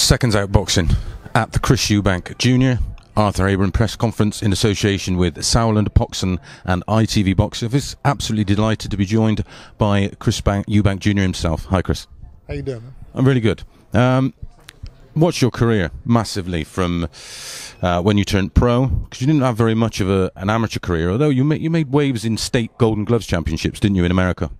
Seconds Out Boxing at the Eubank Jr Arthur Abraham press conference in association with Sauerland Boxen and ITV Box Office. Absolutely delighted to be joined by Eubank Jr himself. Hi, Chris. How you doing, man? I'm really good. Watched your career massively from when you turned pro, because you didn't have very much of an amateur career, although you made waves in state Golden Gloves championships, didn't you, in America?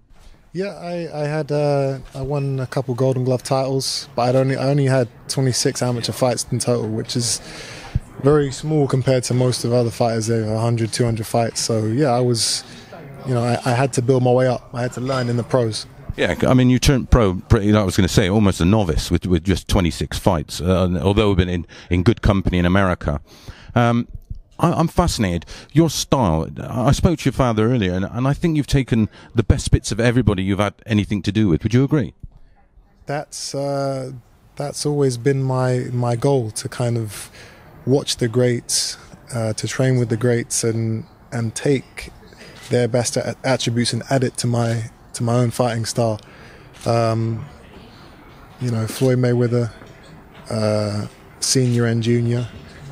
Yeah, I won a couple Golden Glove titles, but I only had 26 amateur fights in total, which is very small compared to most of other fighters. They have 100, 200 fights. So yeah, I had to build my way up. I had to learn in the pros. Yeah, I mean, you turned pro pretty, I was going to say, almost a novice with just 26 fights, although we've been in good company in America. I'm fascinated. Your style, I spoke to your father earlier, and I think you've taken the best bits of everybody you've had anything to do with. Would you agree? That's always been my goal, to kind of watch the greats, to train with the greats, and take their best attributes and add it to my own fighting style. Floyd Mayweather, Senior and Junior,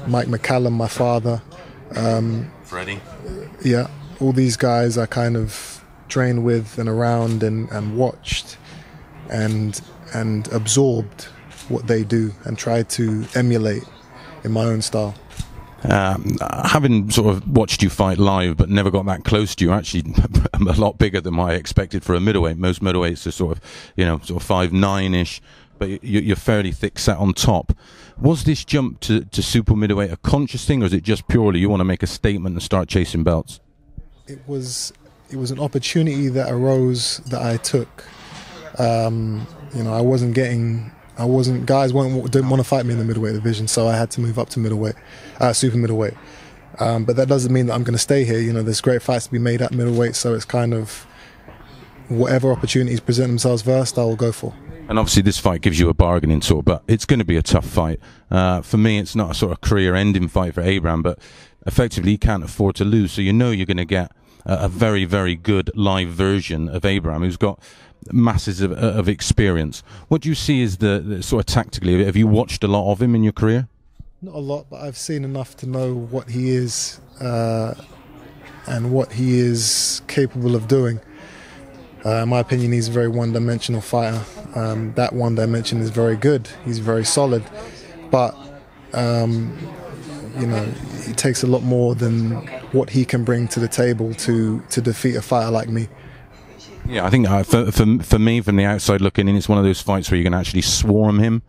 Mike McCallum, my father, Freddie. Yeah, all these guys I kind of trained with and around and watched and absorbed what they do and tried to emulate in my own style. Having sort of watched you fight live but never got that close to you, actually a lot bigger than I expected for a middleweight. Most middleweights are sort of 5'9"-ish, but you're fairly thick set on top. Was this jump to super middleweight a conscious thing, or is it just purely you want to make a statement and start chasing belts? It was an opportunity that arose that I took. Guys didn't want to fight me in the middleweight division, so I had to move up to middleweight, super middleweight. But that doesn't mean that I'm going to stay here. There's great fights to be made at middleweight, so it's kind of whatever opportunities present themselves first, I will go for. And obviously this fight gives you a bargaining sort, but it's going to be a tough fight. For me, it's not a sort of career-ending fight for Abraham, but effectively he can't afford to lose, so you're going to get a very, very good live version of Abraham, who's got masses of experience. What do you see as the sort of tactically? Have you watched a lot of him in your career? Not a lot, but I've seen enough to know what he is and what he is capable of doing. In my opinion, he's a very one-dimensional fighter. That one dimension is very good. He's very solid, but it takes a lot more than what he can bring to the table to defeat a fighter like me. Yeah, I think for me, from the outside looking in, it's one of those fights where you can actually swarm him,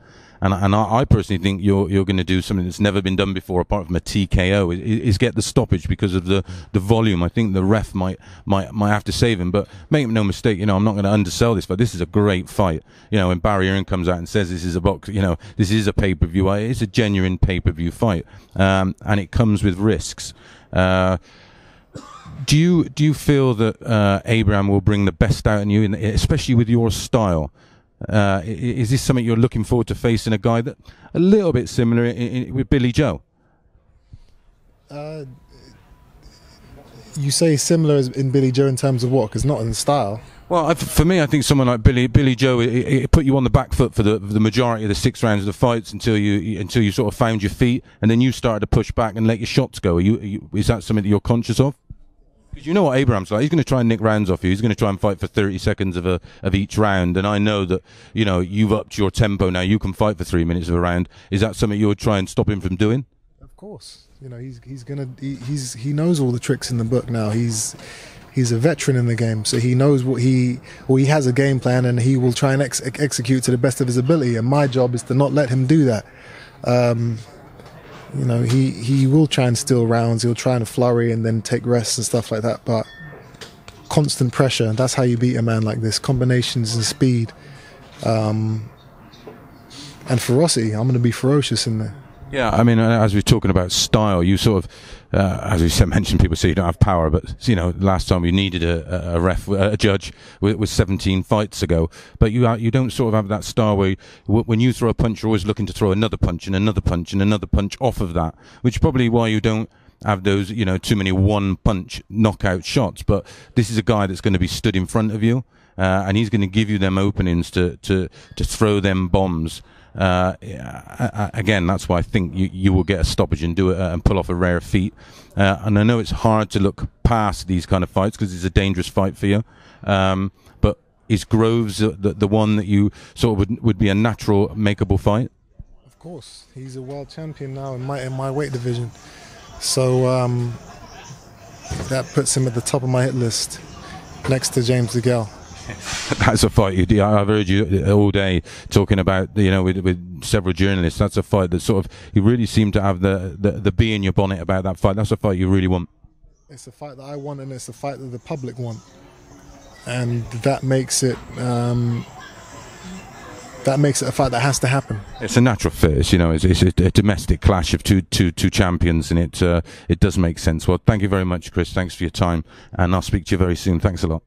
and I personally think you're going to do something that's never been done before, apart from a TKO, is get the stoppage because of the volume. I think the ref might have to save him, but make no mistake, I'm not going to undersell this fight. This is a great fight. When Barry Hearn comes out and says this is a box, this is a pay-per-view. It's a genuine pay-per-view fight, and it comes with risks. Do you feel that Abraham will bring the best out in you, especially with your style? Is this something you're looking forward to facing a guy that a little bit similar with Billy Joe? You say similar in Billy Joe in terms of what? Because not in style. Well, for me, I think someone like Billy Joe, it put you on the back foot for the majority of the 6 rounds of the fights until you sort of found your feet, and then you started to push back and let your shots go. Is that something that you're conscious of? Because you know what Abraham's like. He's going to try and nick rounds off you. He's going to try and fight for 30 seconds of each round. And I know that you've upped your tempo now. You can fight for 3 minutes of a round. Is that something you would try and stop him from doing? Of course. He knows all the tricks in the book now. He's a veteran in the game, so he knows he has a game plan, and he will try and execute to the best of his ability. And my job is to not let him do that. He will try and steal rounds, he'll try and flurry and then take rests and stuff like that, but constant pressure, that's how you beat a man like this. Combinations and speed, and ferocity. I'm going to be ferocious in there. Yeah, I mean, as we're talking about style, you sort of, as we mentioned, people say you don't have power, but last time you needed a judge was 17 fights ago. But you don't sort of have that style where when you throw a punch, you're always looking to throw another punch and another punch and another punch off of that, which is probably why you don't have those too many one punch knockout shots. But this is a guy that's going to be stood in front of you, and he's going to give you them openings to throw them bombs. Again, that's why I think you will get a stoppage and do it and pull off a rare feat. And I know it's hard to look past these kind of fights because it's a dangerous fight for you. But is Groves the one that you sort of would be a natural makeable fight? Of course, he's a world champion now in my weight division. So that puts him at the top of my hit list, next to James DeGale. That's a fight I've heard you all day talking about, with several journalists. That's a fight that sort of, you really seem to have the bee in your bonnet about that fight. That's a fight you really want. It's a fight that I want, and it's a fight that the public want, and that makes it a fight that has to happen. It's a natural fit. It's a domestic clash of two champions, and it does make sense. Well, thank you very much, Chris. Thanks for your time, and I'll speak to you very soon. Thanks a lot.